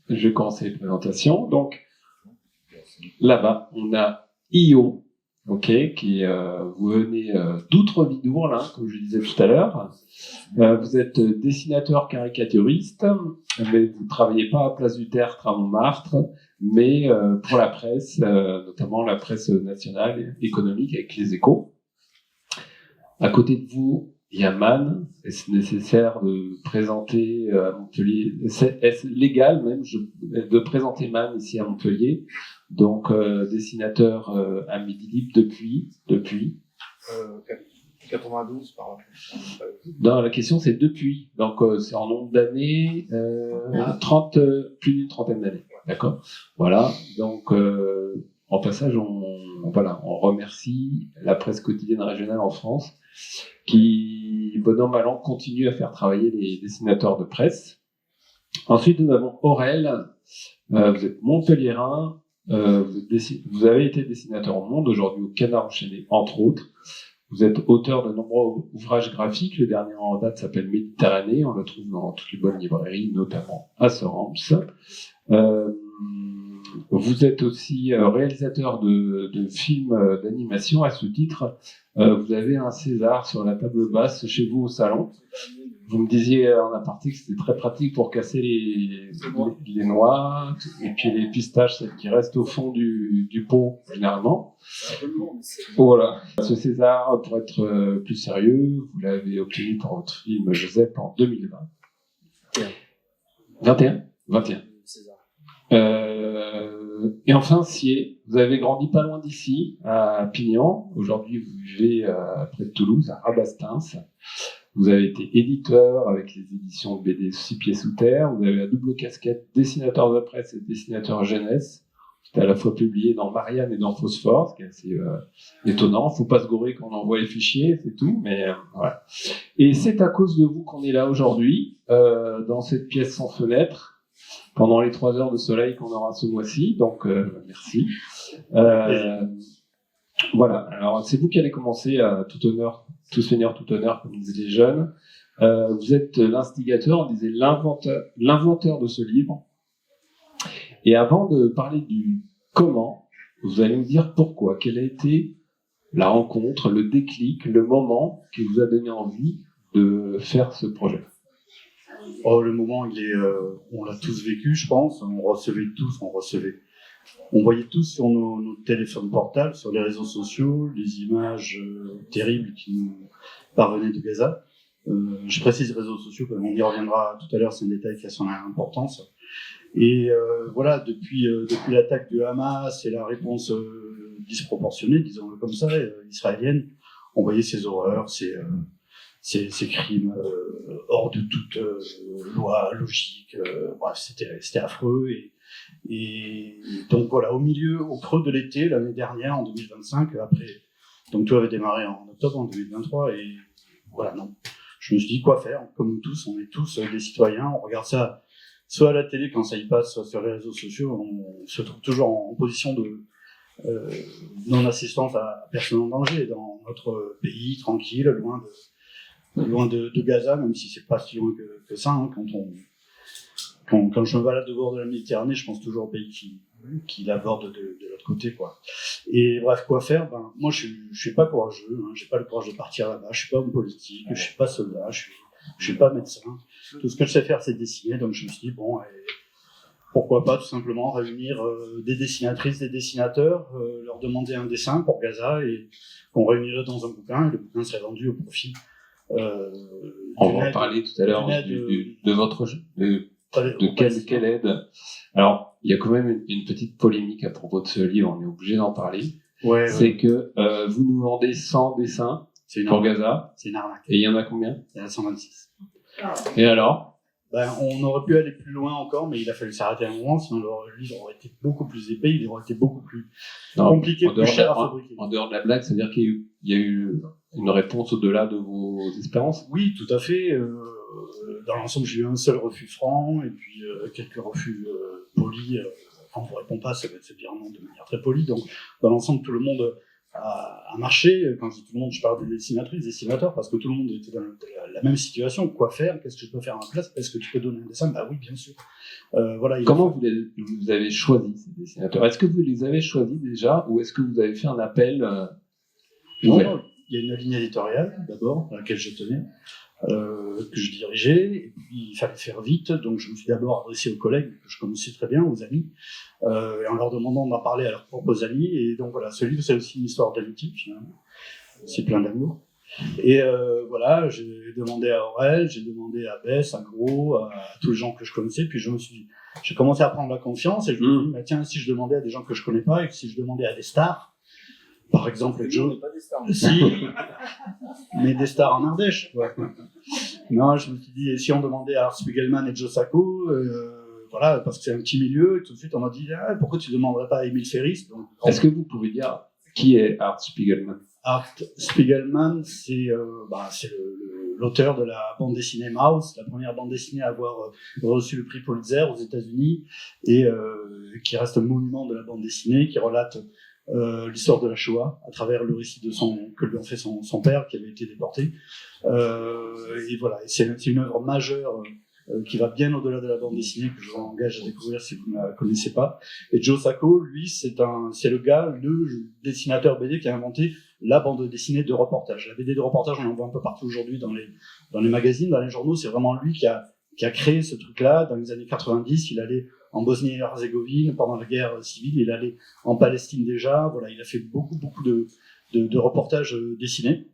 je vais commencer les présentations. Donc, là-bas, on a Io, qui vous venez d'Outrevidour, là, comme je disais tout à l'heure. Vous êtes dessinateur caricaturiste, mais vous ne travaillez pas à Place du Tertre à Montmartre, mais pour la presse, notamment la presse nationale économique avec les Échos. À côté de vous, il y a Man. Est-ce nécessaire de présenter à Montpellier, est-ce légal même de présenter Man ici à Montpellier? Donc, dessinateur à Midi Libre depuis 92 par là. Non, la question c'est depuis. Donc, c'est en nombre d'années, 30, plus d'une trentaine d'années. D'accord? Voilà. Donc, en passage, on remercie la presse quotidienne régionale en France qui, bon an, mal an, continue à faire travailler les dessinateurs de presse. Ensuite, nous avons Aurel. Vous êtes montpelliérain. Vous avez été dessinateur au Monde, aujourd'hui au Canard enchaîné, entre autres. Vous êtes auteur de nombreux ouvrages graphiques. Le dernier en date s'appelle Méditerranée. On le trouve dans toutes les bonnes librairies, notamment à Sorens. Vous êtes aussi réalisateur de films d'animation. À ce titre, vous avez un César sur la table basse chez vous au salon. Vous me disiez en aparté que c'était très pratique pour casser les noix et puis les pistaches, celles qui restent au fond du pot, généralement. Voilà. Ce César, pour être plus sérieux, vous l'avez obtenu pour votre film Joseph en 2020. 21 et enfin, Sié, vous avez grandi pas loin d'ici, à Pignan. Aujourd'hui, vous vivez près de Toulouse, à Rabastens. Vous avez été éditeur avec les éditions de BD 6 pieds sous terre. Vous avez la double casquette dessinateur de presse et dessinateur jeunesse. C'était à la fois publié dans Marianne et dans Phosphore, ce qui est assez étonnant. Faut pas se gourer quand on envoie les fichiers, c'est tout. Mais voilà. Et c'est à cause de vous qu'on est là aujourd'hui, dans cette pièce sans fenêtre, pendant les 3 heures de soleil qu'on aura ce mois-ci. Donc, merci. Voilà. Alors, c'est vous qui allez commencer à tout honneur, tout seigneur, tout honneur, comme disaient les jeunes. Vous êtes l'instigateur, on disait l'inventeur de ce livre. Et avant de parler du comment, vous allez me dire pourquoi. Quelle a été la rencontre, le déclic, le moment qui vous a donné envie de faire ce projet? Oh, le moment, on l'a tous vécu, je pense. On voyait tous sur nos téléphones portables, sur les réseaux sociaux, les images terribles qui nous parvenaient de Gaza. Je précise réseaux sociaux, on y reviendra tout à l'heure, c'est un détail qui a son importance. Et voilà, depuis l'attaque de Hamas et la réponse disproportionnée, disons-le comme ça, israélienne, on voyait ces horreurs, ces crimes hors de toute loi logique. Bref, c'était affreux. Et donc voilà, au creux de l'été, l'année dernière, en 2025, donc tout avait démarré en octobre, en 2023, et voilà, non. Je me suis dit quoi faire, comme nous tous, on est tous des citoyens, on regarde ça soit à la télé quand ça y passe, soit sur les réseaux sociaux, on se trouve toujours en position de non-assistance à personne en danger, dans notre pays, tranquille, loin de Gaza, même si c'est pas si loin que ça, hein, quand je me balade au bord de la Méditerranée, je pense toujours au pays qui l'aborde de l'autre côté, quoi. Et bref, quoi faire? Moi, je suis pas courageux, hein, j'ai pas le courage de partir là-bas, je suis pas homme politique, je suis pas soldat, je suis pas médecin. Tout ce que je sais faire, c'est dessiner, donc je me suis dit, bon, pourquoi pas tout simplement réunir des dessinatrices, des dessinateurs, leur demander un dessin pour Gaza et qu'on réunirait dans un bouquin, et le bouquin serait vendu au profit. On va en parler tout à l'heure de votre jeu. De quelle aide? Alors, il y a quand même une petite polémique à propos de ce livre, on est obligé d'en parler. C'est que vous nous vendez 100 dessins pour Gaza. C'est une arnaque. Et il y en a combien? Il y en a 126. Et alors? On aurait pu aller plus loin encore, mais il a fallu s'arrêter à un moment, sinon le livre aurait été beaucoup plus épais, il aurait été beaucoup plus compliqué, plus cher à fabriquer. En dehors de la blague, c'est-à-dire qu'il y a eu une réponse au-delà de vos espérances? Oui, tout à fait. Dans l'ensemble, j'ai eu un seul refus franc, et puis quelques refus polis. Quand on ne vous répond pas, ça veut dire non de manière très polie. Donc, dans l'ensemble, tout le monde à marcher. Quand je dis tout le monde, je parle des dessinatrices, des dessinateurs, parce que tout le monde était dans la même situation. Quoi faire? Qu'est-ce que je peux faire en place? Est-ce que tu peux donner un dessin? Bah oui, bien sûr. Voilà. Comment vous avez choisi ces dessinateurs? Est-ce que vous les avez choisis déjà, ou est-ce que vous avez fait un appel ouvert? Non, il y a une ligne éditoriale, d'abord, à laquelle je tenais, que je dirigeais, et puis il fallait faire vite, donc je me suis d'abord adressé aux collègues que je connaissais très bien, aux amis, et en leur demandant d'en parler à leurs propres amis, et donc voilà, ce livre c'est aussi une histoire d'amitié, finalement, c'est plein d'amour. Et voilà, j'ai demandé à Aurel, j'ai demandé à Bess, à Gros, à tous les gens que je connaissais, puis j'ai commencé à prendre la confiance, et je me suis dit, bah, tiens, si je demandais à des gens que je connais pas, et si je demandais à des stars, par exemple, Joe. Pas des stars. Si, mais des stars en Ardèche. Ouais. Non, je me suis dit, et si on demandait à Art Spiegelman et Joe Sacco, voilà, parce que c'est un petit milieu, et tout de suite on m'a dit, ah, pourquoi tu ne demanderais pas à Émile Ferris? Donc, est-ce que vous pouvez dire qui est Art Spiegelman? Art Spiegelman, c'est l'auteur de la bande dessinée Mouse, la première bande dessinée à avoir reçu le prix Pulitzer aux États-Unis, et qui reste un monument de la bande dessinée, qui relate l'histoire de la Shoah à travers le récit que lui a fait son père qui avait été déporté. Et voilà, c'est une œuvre majeure qui va bien au-delà de la bande dessinée, que je vous engage à découvrir si vous ne la connaissez pas. Et Joe Sacco, lui, c'est le dessinateur BD qui a inventé la bande dessinée de reportage. La BD de reportage, on en voit un peu partout aujourd'hui dans les magazines, dans les journaux. C'est vraiment lui qui a créé ce truc-là. Dans les années 90, il allait en Bosnie-Herzégovine pendant la guerre civile, il allait en Palestine déjà. Voilà, il a fait beaucoup de reportages dessinés.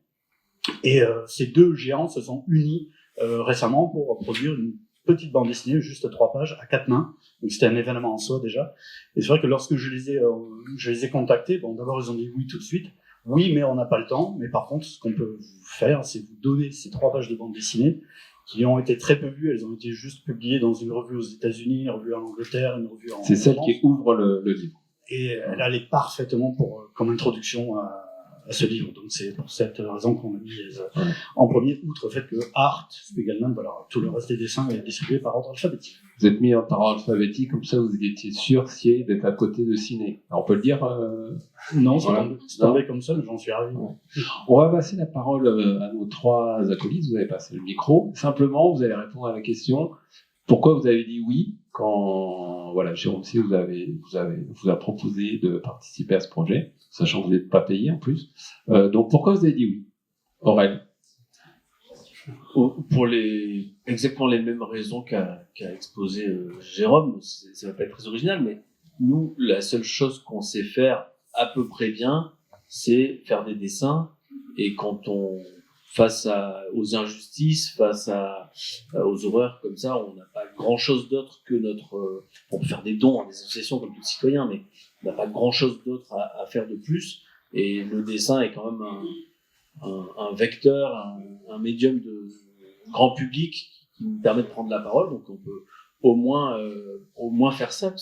Et ces deux géants se sont unis récemment pour produire une petite bande dessinée, juste 3 pages, à 4 mains. Donc c'était un événement en soi déjà. Et c'est vrai que lorsque je les ai contactés, bon, d'abord ils ont dit oui tout de suite. Oui, mais on n'a pas le temps. Mais par contre, ce qu'on peut vous faire, c'est vous donner ces 3 pages de bande dessinée qui ont été très peu vues. Elles ont été juste publiées dans une revue aux États-Unis, une revue en Angleterre, une revue en France. C'est celle qui ouvre le livre. Et elle allait parfaitement comme introduction à ce livre. Donc c'est pour cette raison qu'on a mis en premier, outre le fait que Art Spiegelman, voilà, tout le reste des dessins est distribué par ordre alphabétique. Vous êtes mis par ordre alphabétique, comme ça vous étiez sûr d'être à côté de Ciné. Alors, on peut le dire Non, voilà. c'est tombé comme ça, mais j'en suis arrivé. Ouais. On va passer la parole à nos 3 acolytes. Vous avez passé le micro. Simplement, vous allez répondre à la question pourquoi vous avez dit oui quand Jérôme C vous a proposé de participer à ce projet, sachant que vous n'êtes pas payé en plus. Donc pourquoi vous avez dit oui, Aurel? Pour exactement les mêmes raisons qu'a exposé Jérôme. Ça va pas être très original, mais nous, la seule chose qu'on sait faire à peu près bien, c'est faire des dessins. Et quand face aux injustices, face aux horreurs comme ça, on n'a pas grand-chose d'autre que on peut faire des dons à des associations comme tout citoyen, mais on n'a pas grand-chose d'autre à faire de plus. Et le dessin est quand même un vecteur, un médium de grand public qui nous permet de prendre la parole. Donc on peut au moins faire ça.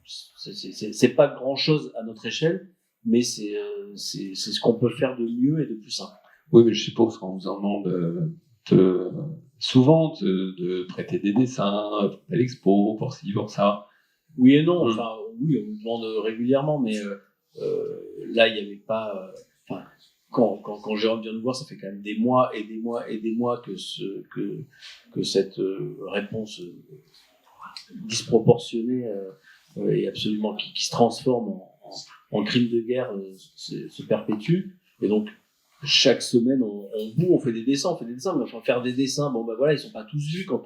C'est pas grand-chose à notre échelle, mais c'est ce qu'on peut faire de mieux et de plus simple. Oui, mais je suppose qu'on vous en demande souvent de prêter des dessins pour l'expo, pour ci, pour ça. Oui et non. Enfin, oui, on nous demande régulièrement, mais là, il n'y avait pas. Quand Jérôme vient nous voir, ça fait quand même des mois et des mois et des mois que cette réponse disproportionnée et absolument qui se transforme en crime de guerre se perpétue. Et donc, chaque semaine, on fait des dessins, mais enfin, faire des dessins, bon, ben voilà, ils sont pas tous vus. Quand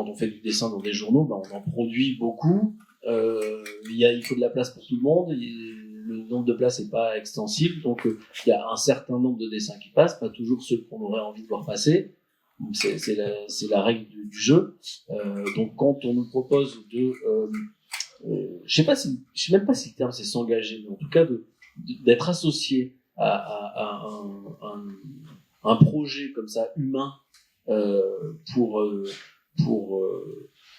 on fait du dessin dans des journaux, ben, on en produit beaucoup. Il faut de la place pour tout le monde. Le nombre de places n'est pas extensible, donc il y a un certain nombre de dessins qui passent, pas toujours ceux qu'on aurait envie de voir passer. C'est la règle du jeu. Donc quand on nous propose je sais même pas si le terme c'est s'engager, mais en tout cas d'être associé à un projet comme ça humain pour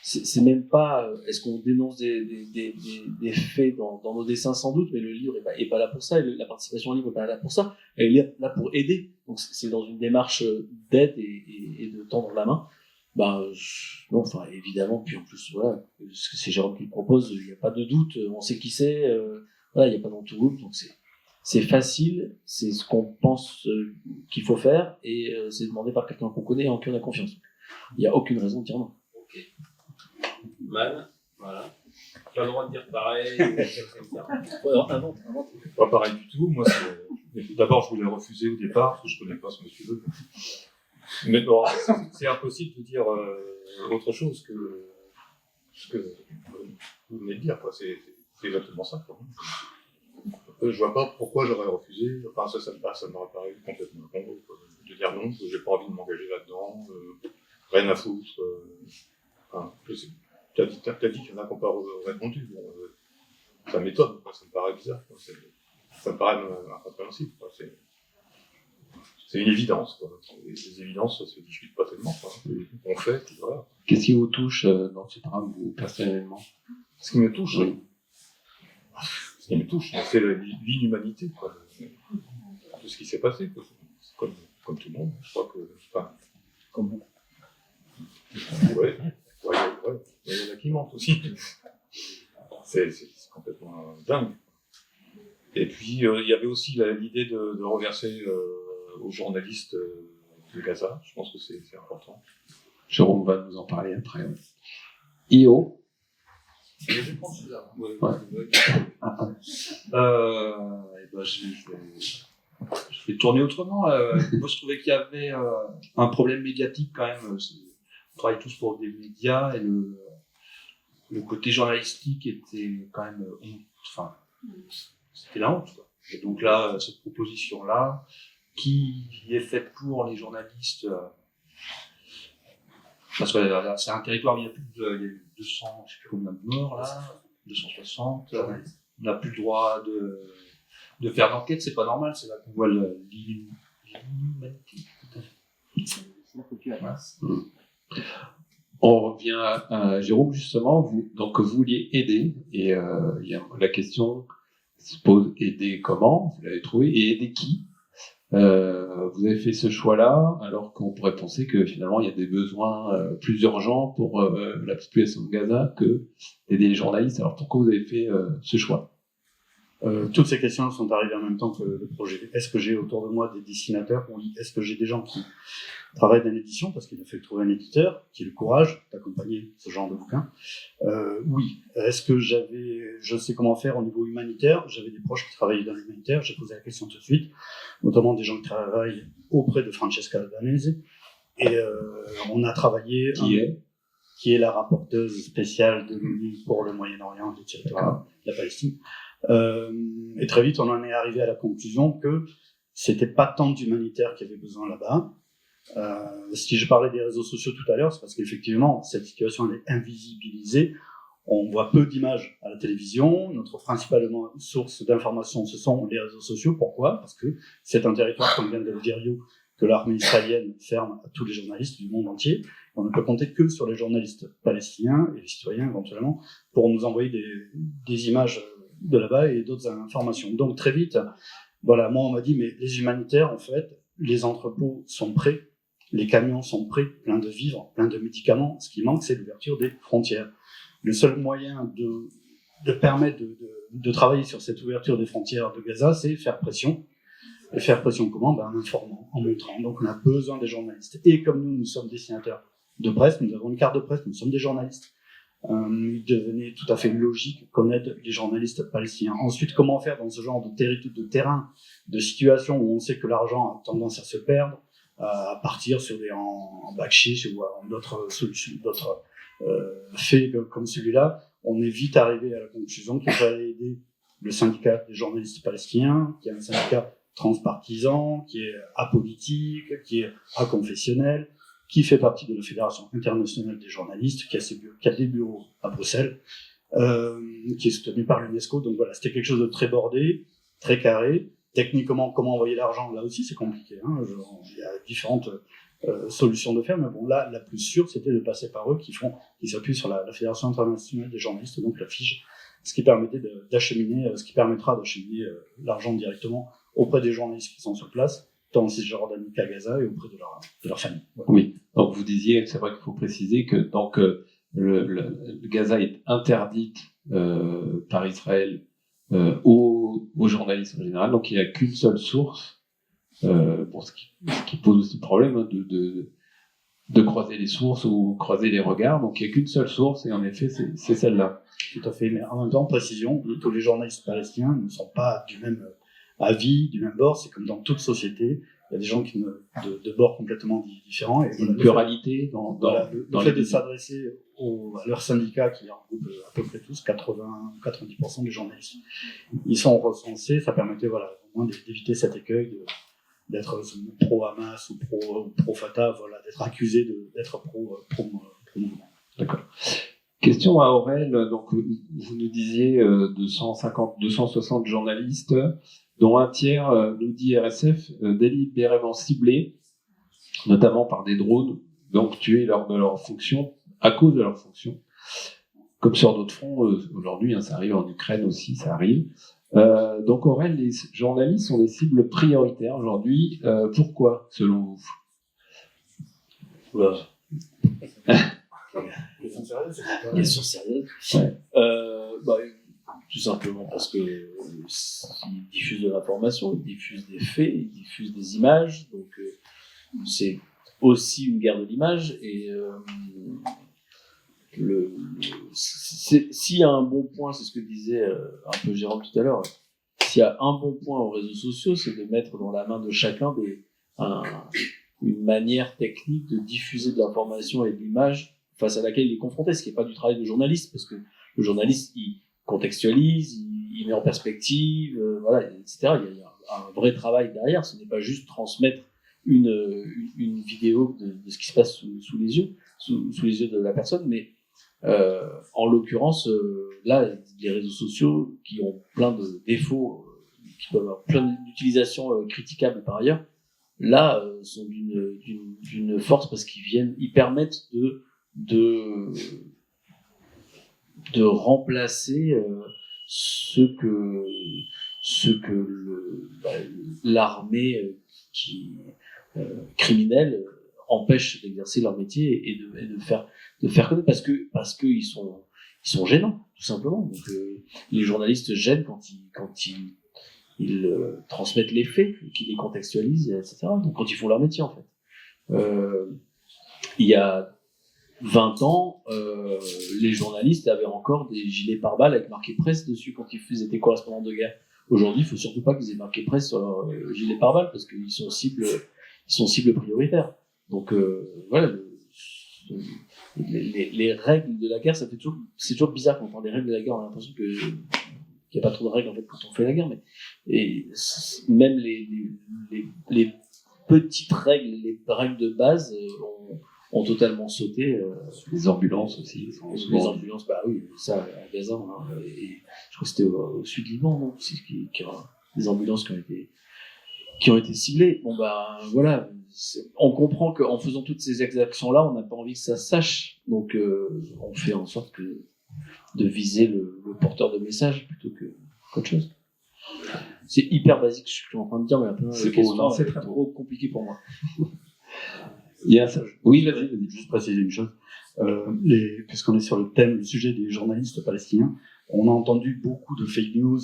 c'est même pas est-ce qu'on dénonce des faits dans nos dessins sans doute, mais le livre est pas là pour ça, et la participation au livre est pas là pour ça, elle est là pour aider. Donc c'est dans une démarche d'aide et de tendre la main. Non, enfin évidemment, puis en plus voilà, c'est Jérôme qui le propose, il n'y a pas de doute, on sait qui c'est, voilà, il n'y a pas d'entourloupe, donc c'est facile, c'est ce qu'on pense qu'il faut faire, et c'est demandé par quelqu'un qu'on connaît et en qui on a confiance. Il n'y a aucune raison de dire non. Ok. Man, voilà. Tu as le droit de dire pareil, etc. Ouais, avant. Pas pareil du tout. Moi, d'abord, je voulais refuser au départ, parce que je connais pas ce monsieur. Mais bon, c'est impossible de dire autre chose que ce que vous venez de dire, quoi. C'est exactement ça, quoi. Je vois pas pourquoi j'aurais refusé. Enfin, ça m'aurait paru complètement con, quoi, de dire non, que j'ai pas envie de m'engager là-dedans, rien à foutre. Enfin, je sais. T'as dit qu'il y en a qui n'ont pas répondu. Bon, ça m'étonne, quoi. Ça me paraît bizarre, quoi. Ça me paraît incompréhensible, quoi. C'est une évidence, quoi. Les évidences, ça se discute pas tellement, quoi. On fait, puis voilà. Qu'est-ce qui vous touche dans ce drame, vous, personnellement? Ce qui me touche, Oui. Ce qui me touche, c'est l'inhumanité, quoi, de ce qui s'est passé, quoi. Comme tout le monde, je crois que. Enfin, Comme vous. ouais. Il y en a qui mentent aussi. C'est complètement dingue. Et puis, il y avait aussi l'idée de reverser aux journalistes de Gaza. Je pense que c'est important. Jérôme va nous en parler après. Ouais. Io. Je prends celui-là. Ouais. Je vais tourner autrement. Moi, je trouvais qu'il y avait un problème médiatique quand même. On travaille tous pour des médias et le côté journalistique était quand même enfin, c'était la honte, quoi. Et donc là, cette proposition-là, qui est faite pour les journalistes, parce que c'est un territoire où il y a eu 200, je sais plus combien de morts là, 260, on n'a plus le droit de faire d'enquête, c'est pas normal, c'est là qu'on voit l'inhumanité. On revient à Jérôme, justement. Vous vouliez aider, et il y a la question se pose, aider comment? Vous l'avez trouvé, et aider qui? Vous avez fait ce choix-là, alors qu'on pourrait penser que finalement il y a des besoins plus urgents pour la population de Gaza que d'aider les journalistes. Alors pourquoi vous avez fait ce choix? Toutes ces questions sont arrivées en même temps que le projet. Est-ce que j'ai autour de moi des dessinateurs? Oui. Est-ce que j'ai des gens qui travaillent dans l'édition? Parce qu'il a fallu trouver un éditeur qui ait le courage d'accompagner ce genre de bouquin. Oui. Est-ce que je sais comment faire au niveau humanitaire? J'avais des proches qui travaillaient dans l'humanitaire. J'ai posé la question tout de suite, notamment des gens qui travaillent auprès de Francesca Albanese. Et on a travaillé... Qui est la rapporteuse spéciale de l'ONU pour le Moyen-Orient, le territoire de la Palestine. Et très vite, on en est arrivé à la conclusion que c'était pas tant d'humanitaire qu'il y avait besoin là-bas. Si je parlais des réseaux sociaux tout à l'heure, c'est parce qu'effectivement, cette situation elle est invisibilisée. On voit peu d'images à la télévision. Notre principale source d'information, ce sont les réseaux sociaux. Pourquoi? Parce que c'est un territoire, comme vient de le dire Io, que l'armée israélienne ferme à tous les journalistes du monde entier. On ne peut compter que sur les journalistes palestiniens et les citoyens éventuellement pour nous envoyer des images de là-bas et d'autres informations. Donc très vite, voilà, moi on m'a dit mais les humanitaires en fait, les entrepôts sont prêts, les camions sont prêts, plein de vivres, plein de médicaments. Ce qui manque c'est l'ouverture des frontières. Le seul moyen de permettre de travailler sur cette ouverture des frontières de Gaza, c'est faire pression. Et faire pression comment? En informant, en montrant. Donc on a besoin des journalistes. Et comme nous sommes dessinateurs de presse, nous avons une carte de presse, nous sommes des journalistes. Il devenait tout à fait logique qu'on aide les journalistes palestiniens. Ensuite, comment faire dans ce genre de terrain, de situation où on sait que l'argent a tendance à se perdre, à partir sur en backchiche ou en d'autres solutions, d'autres faits comme celui-là, on est vite arrivé à la conclusion qu'il fallait aider le syndicat des journalistes palestiniens, qui est un syndicat transpartisan, qui est apolitique, qui est aconfessionnel, qui fait partie de la Fédération internationale des journalistes, qui a des bureaux à Bruxelles, qui est soutenu par l'UNESCO. Donc voilà, c'était quelque chose de très bordé, très carré. Techniquement, comment envoyer l'argent? Là aussi, c'est compliqué. Il y a différentes solutions de faire, mais bon, là, la plus sûre, c'était de passer par eux, qui s'appuient sur la Fédération internationale des journalistes, donc la FIJ, ce qui permettra d'acheminer l'argent directement auprès des journalistes qui sont sur place, tant en Cisjordanie qu'à Gaza et auprès de leur famille. Voilà. Oui, donc vous disiez, c'est vrai qu'il faut préciser que le Gaza est interdite par Israël aux journalistes en général. Donc il n'y a qu'une seule source, pour ce qui pose aussi problème, hein, de croiser les sources ou croiser les regards. Donc il n'y a qu'une seule source, et en effet, c'est celle-là. Tout à fait, mais en même temps, précision, tous les journalistes palestiniens ne sont pas du même avis, du même bord. C'est comme dans toute société, il y a des gens de bords complètement différents. Et Une pluralité dans le fait de s'adresser à leur syndicat, qui regroupe à peu près tous, 80-90% des journalistes, ils sont recensés, ça permettait au moins d'éviter cet écueil d'être pro-Hamas ou pro-Fatah, d'être accusé d'être pro-mouvement. D'accord. Question à Aurel. Donc, vous nous disiez 260 journalistes, dont un tiers, nous dit RSF, délibérément ciblés, notamment par des drones, donc tués lors de leur fonction, à cause de leur fonction. Comme sur d'autres fronts, aujourd'hui, ça arrive en Ukraine aussi, ça arrive. Donc, Aurel, les journalistes sont des cibles prioritaires aujourd'hui. Pourquoi, selon vous? Oula. Question sérieuse. Ouais. Tout simplement parce que ils diffusent de l'information, ils diffusent des faits, ils diffusent des images, donc c'est aussi une guerre de l'image. Et s'il y a un bon point, c'est ce que disait un peu Jérôme tout à l'heure, s'il y a un bon point aux réseaux sociaux, c'est de mettre dans la main de chacun une manière technique de diffuser de l'information et de l'image face à laquelle il est confronté, ce qui n'est pas du travail de journaliste, parce que le journaliste, il contextualise, il met en perspective, etc. Il y a un vrai travail derrière, ce n'est pas juste transmettre une vidéo de ce qui se passe sous les yeux de la personne, mais en l'occurrence, là, les réseaux sociaux qui ont plein de défauts, qui peuvent avoir plein d'utilisations critiquables par ailleurs, là, sont d'une force parce ils permettent de remplacer ce que l'armée criminelle empêche d'exercer leur métier et de faire connaître parce que ils sont gênants, tout simplement. Donc les journalistes gênent quand ils transmettent les faits, qu'ils les contextualisent, etc. Donc quand ils font leur métier, en fait. Il y a 20 ans, les journalistes avaient encore des gilets pare-balles avec marqué presse dessus quand ils étaient correspondants de guerre. Aujourd'hui, il faut surtout pas qu'ils aient marqué presse sur leur gilet pare-balles parce qu'ils sont cibles prioritaires. Donc les règles de la guerre, c'est toujours bizarre quand on entend des règles de la guerre. On a l'impression qu'il n'y a pas trop de règles en fait quand on fait la guerre, et même les petites règles, les règles de base ont totalement sauté. Les ambulances aussi. Les ambulances, bah oui, ça à Gaza, et je crois que c'était au sud du Liban, non, aussi, des ambulances qui ont été ciblées. Bon bah voilà, on comprend qu'en faisant toutes ces exactions-là, on n'a pas envie que ça se sache, donc on fait en sorte de viser le porteur de message plutôt qu'autre chose. C'est hyper basique ce que je suis en train de dire, mais après, c'est trop compliqué pour moi. Oui, vas-y. Juste préciser une chose. Puisqu'on est sur le sujet des journalistes palestiniens, on a entendu beaucoup de fake news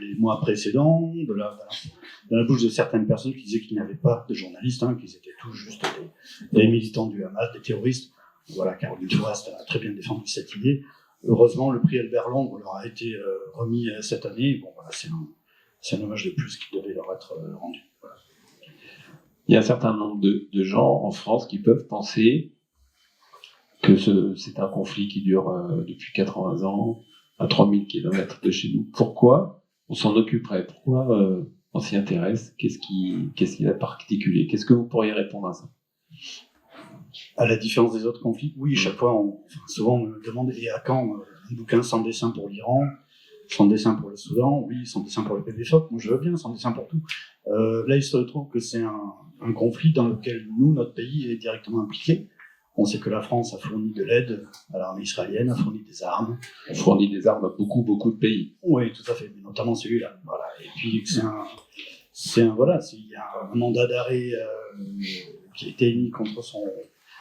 les mois précédents, de la bouche de certaines personnes qui disaient qu'il n'y avait pas de journalistes, qu'ils étaient tous juste des militants du Hamas, des terroristes. Voilà, Caroline Fourest a très bien défendu cette idée. Heureusement, le prix Albert Londres leur a été remis cette année. Bon, voilà, c'est un hommage de plus qui devait leur être rendu. Voilà. Il y a un certain nombre de gens en France qui peuvent penser que c'est un conflit qui dure depuis 80 ans, à 3000 km de chez nous. Pourquoi on s'en occuperait? Pourquoi on s'y intéresse? Qu'est-ce qui est particulier? Qu'est-ce que vous pourriez répondre à ça? À la différence des autres conflits, oui, chaque fois, souvent on me demande, et à quand un bouquin sans dessin pour l'Iran, sans dessin pour le Soudan, oui, sans dessin pour le PDFOP, moi je veux bien, sans dessin pour tout. Là, il se trouve que c'est un conflit dans lequel notre pays est directement impliqué. On sait que la France a fourni de l'aide à l'armée israélienne, a fourni des armes. On fournit des armes à beaucoup de pays. Oui, tout à fait, mais notamment celui-là. Voilà. Et puis il y a un mandat d'arrêt qui a été émis contre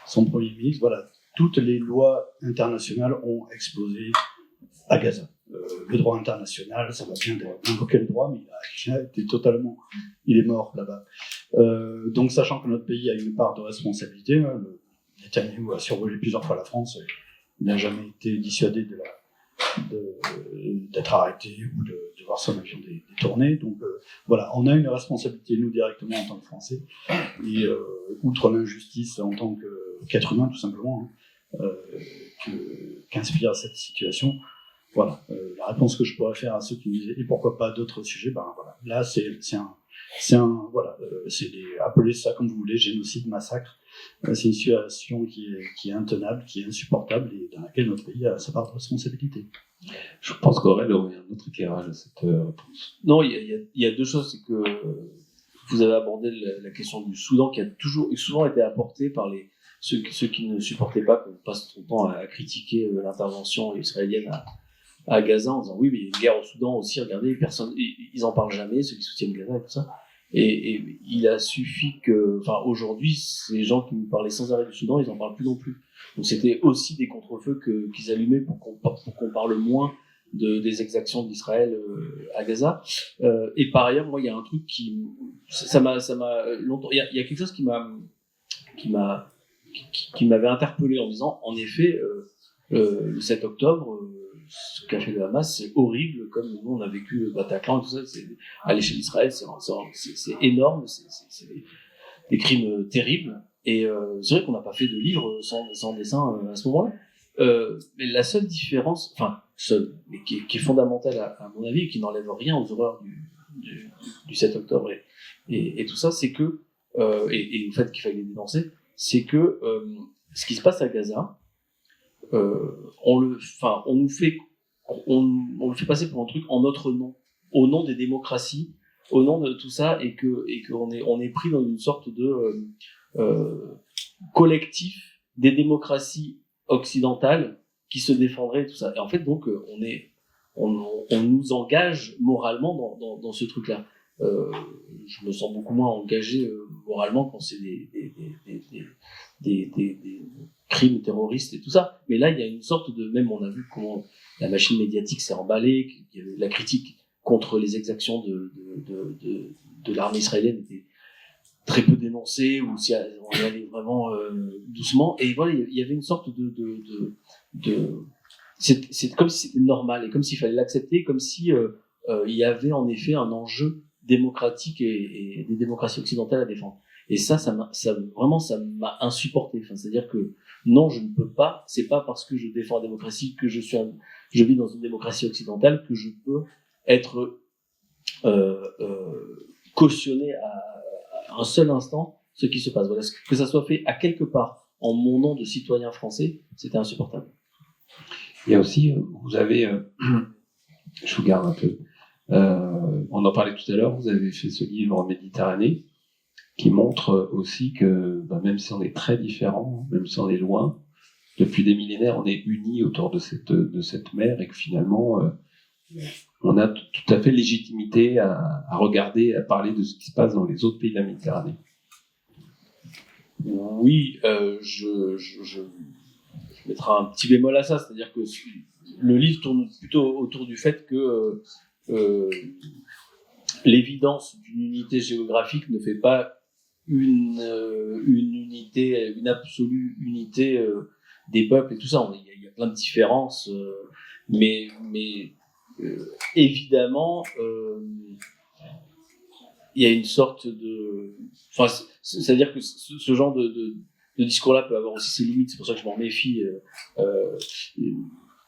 son premier ministre. Voilà, toutes les lois internationales ont explosé à Gaza. le droit international, ça va bien d'invoquer le droit, mais il est mort là-bas. Donc, sachant que notre pays a une part de responsabilité, le Netanyahou a survolé plusieurs fois la France, il n'a jamais été dissuadé d'être arrêté ou de voir son avion détourné. Donc voilà, on a une responsabilité, nous, directement en tant que Français, et outre l'injustice en tant qu'être humain, tout simplement, qu'inspire cette situation. Voilà, la réponse que je pourrais faire à ceux qui me disaient et pourquoi pas d'autres sujets, ben voilà, là c'est appelez ça comme vous voulez, génocide, massacre. C'est une situation qui est intenable, qui est insupportable et dans laquelle notre pays a sa part de responsabilité. Je pense qu'Aurel aurait un autre éclairage à cette réponse. Non, il y a deux choses. C'est que vous avez abordé la question du Soudan qui a souvent été apportée par ceux qui ne supportaient pas qu'on passe son temps à critiquer l'intervention israélienne à Gaza en disant oui, mais il y a une guerre au Soudan aussi, regardez, ils en parlent jamais, ceux qui soutiennent Gaza et tout ça. Et il a suffi aujourd'hui, ces gens qui nous parlaient sans arrêt du Soudan, ils en parlent plus non plus. Donc c'était aussi des contre-feux qu'ils allumaient pour qu'on parle moins des exactions d'Israël à Gaza. Et par ailleurs, moi, il y a un truc ça m'a longtemps, il y a quelque chose qui m'avait interpellé en disant, en effet, le 7 octobre, ce qu'a fait le Hamas, c'est horrible, comme nous on a vécu le Bataclan et tout ça, à l'échelle d'Israël, c'est énorme, c'est des crimes terribles, et c'est vrai qu'on n'a pas fait de livre sans dessin à ce moment-là. Mais la seule différence, mais qui est fondamentale à mon avis, et qui n'enlève rien aux horreurs du 7 octobre et tout ça, c'est que, et au fait qu'il fallait les dénoncer, c'est que ce qui se passe à Gaza, on le fait passer pour un truc en notre nom, au nom des démocraties, au nom de tout ça, et qu'on est pris dans une sorte de collectif des démocraties occidentales qui se défendraient, tout ça. Et en fait, donc, on nous engage moralement dans ce truc-là. Je me sens beaucoup moins engagé moralement quand c'est des crimes terroristes et tout ça. Mais là, il y a une sorte même on a vu comment la machine médiatique s'est emballée, qu'il y avait la critique contre les exactions de l'armée israélienne était très peu dénoncée, ou si on y allait vraiment doucement. Et voilà, il y avait une sorte c'est comme si c'était normal, et comme s'il fallait l'accepter, comme si il y avait en effet un enjeu démocratique et des démocraties occidentales à défendre. Et ça m'a insupporté. C'est-à-dire que non, je ne peux pas, c'est pas parce que je défends la démocratie que je vis dans une démocratie occidentale que je peux être cautionné à un seul instant ce qui se passe. Voilà, que ça soit fait à quelque part en mon nom de citoyen français, c'était insupportable. Il y a aussi, vous avez, je vous garde un peu, on en parlait tout à l'heure, vous avez fait ce livre Méditerranée, qui montre aussi que même si on est très différents, même si on est loin, depuis des millénaires, on est unis autour de cette mer, et que finalement, on a tout à fait légitimité à regarder, à parler de ce qui se passe dans les autres pays de la Méditerranée. Oui, je mettrai un petit bémol à ça, c'est-à-dire que le livre tourne plutôt autour du fait que l'évidence d'une unité géographique ne fait pas une unité, une absolue unité des peuples et tout ça. Il y a plein de différences, mais évidemment, il y a une sorte de... c'est-à-dire que ce genre de discours-là peut avoir aussi ses limites, c'est pour ça que je m'en méfie.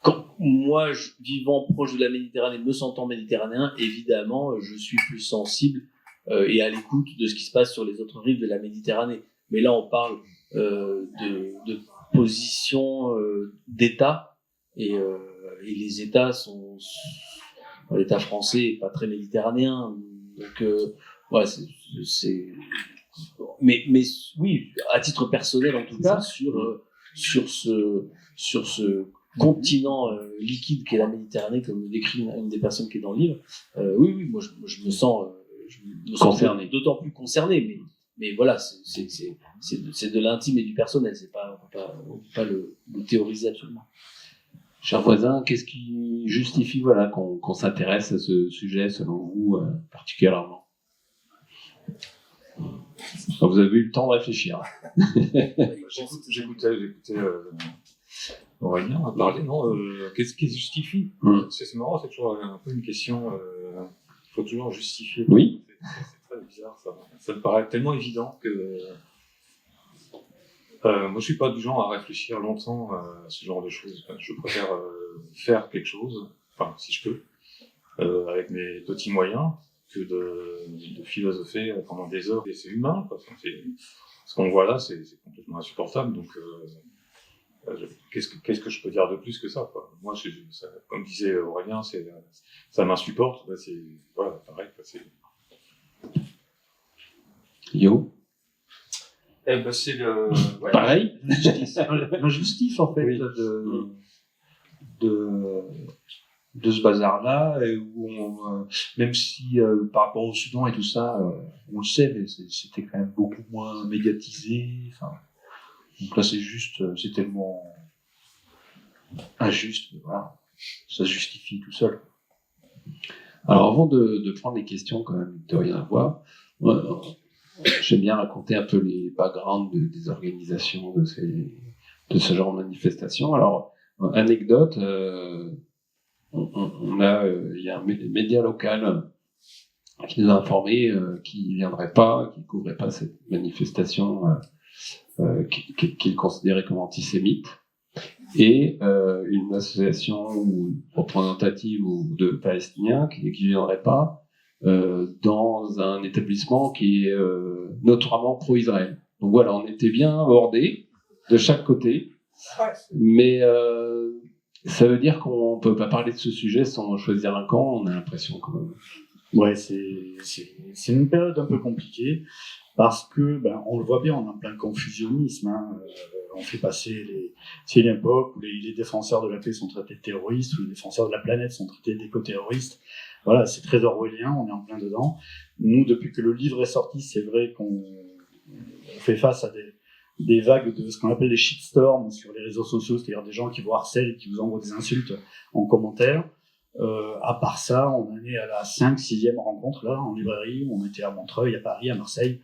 Quand moi, vivant proche de la Méditerranée, me sentant méditerranéen, évidemment, je suis plus sensible et à l'écoute de ce qui se passe sur les autres rives de la Méditerranée. Mais là, on parle de position d'État, et les États l'État français est pas très méditerranéen, donc voilà, mais oui, à titre personnel en tout cas, sur ce continent liquide qu'est la Méditerranée, comme le décrit une des personnes qui est dans le livre, oui, moi je me sens concerné, d'autant plus concerné, mais voilà, c'est de l'intime et du personnel, on peut pas le théoriser absolument. Chers voisins, qu'est-ce qui justifie voilà, qu'on s'intéresse à ce sujet, selon vous, particulièrement? Vous avez eu le temps de réfléchir. J'écoutais Aurélien parler, non qu'est-ce qui justifie C'est marrant, c'est toujours un peu une question. Il faut toujours justifier. Oui. C'est très bizarre, ça me paraît tellement évident que. Moi, je suis pas du genre à réfléchir longtemps à ce genre de choses. Enfin, je préfère faire quelque chose, enfin, si je peux, avec mes petits moyens, que de philosopher pendant des heures. Et c'est humain, quoi. Enfin, ce qu'on voit là, c'est complètement insupportable. Donc, qu'est-ce que je peux dire de plus que ça, quoi. Moi, comme disait Aurélien, ça m'insupporte. Bah, voilà, pareil. Yo. Eh ben, c'est Pareil. L'injustice, en fait, Oui. de ce bazar-là, et où même si par rapport au Soudan et tout ça, on le sait, mais c'était quand même beaucoup moins médiatisé. Enfin, donc là, c'est tellement injuste, voilà. Ça se justifie tout seul. Alors, avant de prendre les questions, quand même, il doit y en avoir. J'aime bien raconter un peu les backgrounds des organisations de ce genre de manifestations. Alors, anecdote, il y a un média local qui nous a informé qu'il ne viendrait pas, qu'il ne couvrait pas cette manifestation qu'il considérait comme antisémite. Et une association représentative de Palestiniens qui ne viendrait pas dans un établissement qui est notoirement pro-Israël. Donc voilà, on était bien bordés de chaque côté, mais ça veut dire qu'on ne peut pas parler de ce sujet sans choisir un camp, on a l'impression quand même. Ouais, c'est une période un peu compliquée parce que, on le voit bien, on est en plein confusionnisme. On fait passer c'est une époque où les défenseurs de la paix sont traités de terroristes, où les défenseurs de la planète sont traités d'éco-terroristes. Voilà, c'est très orwellien, on est en plein dedans. Nous, depuis que le livre est sorti, c'est vrai qu'on fait face à des vagues de ce qu'on appelle les shitstorms sur les réseaux sociaux, c'est-à-dire des gens qui vous harcèlent et qui vous envoient des insultes en commentaire. À part ça, on en est à la 5-6e rencontre là en librairie. On était à Montreuil, à Paris, à Marseille,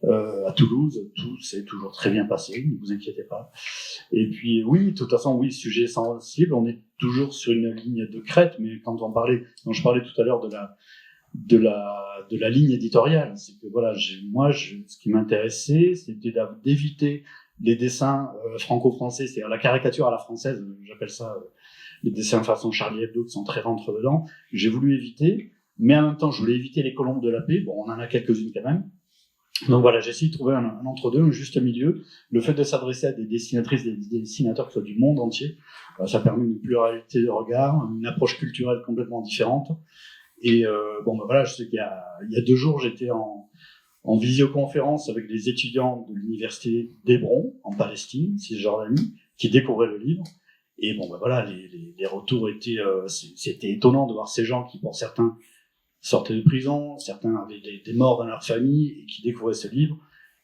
à Toulouse. Tout s'est toujours très bien passé, ne vous inquiétez pas. Et puis oui, de toute façon, oui, sujet sensible. On est toujours sur une ligne de crête, mais quand je parlais tout à l'heure de la ligne éditoriale, c'est que voilà, ce qui m'intéressait, c'était d'éviter les dessins franco-français, c'est-à-dire la caricature à la française, j'appelle ça les dessins façon Charlie Hebdo qui sont très rentre-dedans. J'ai voulu éviter, mais en même temps, je voulais éviter les colombes de la paix. Bon, on en a quelques-unes quand même. Donc voilà, j'ai essayé de trouver un entre-deux, un juste milieu. Le fait de s'adresser à des dessinatrices, des dessinateurs qui soient du monde entier, ça permet une pluralité de regards, une approche culturelle complètement différente. Et voilà, je sais qu'il y a 2 jours, j'étais en visioconférence avec des étudiants de l'université d'Hébron, en Palestine, Cisjordanie, qui découvraient le livre. Et voilà, les retours étaient, c'était étonnant de voir ces gens qui, pour certains, sortaient de prison, certains avaient des morts dans leur famille et qui découvraient ce livre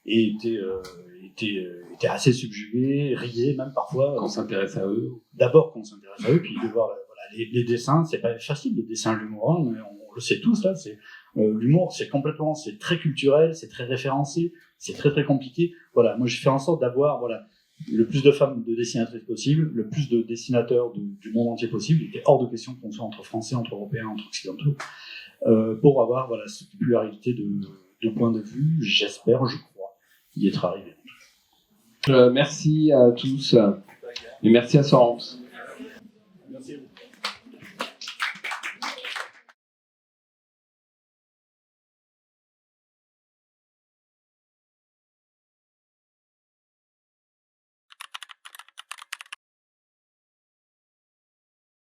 et étaient assez subjugués, riaient même parfois. Qu'on s'intéresse à eux. D'abord qu'on s'intéresse à eux, puis de voir les dessins. C'est pas facile, le dessin, l'humour, hein, on le sait tous là. L'humour, c'est très culturel, c'est très référencé, c'est très très compliqué. Voilà, moi j'ai fait en sorte d'avoir le plus de femmes de dessinatrices possible, le plus de dessinateurs du monde entier possible. Il était hors de question qu'on soit entre Français, entre Européens, entre Occidentaux, pour avoir cette pluralité de points de vue. J'espère, je crois, y être arrivé. Merci à tous et merci à Sorens.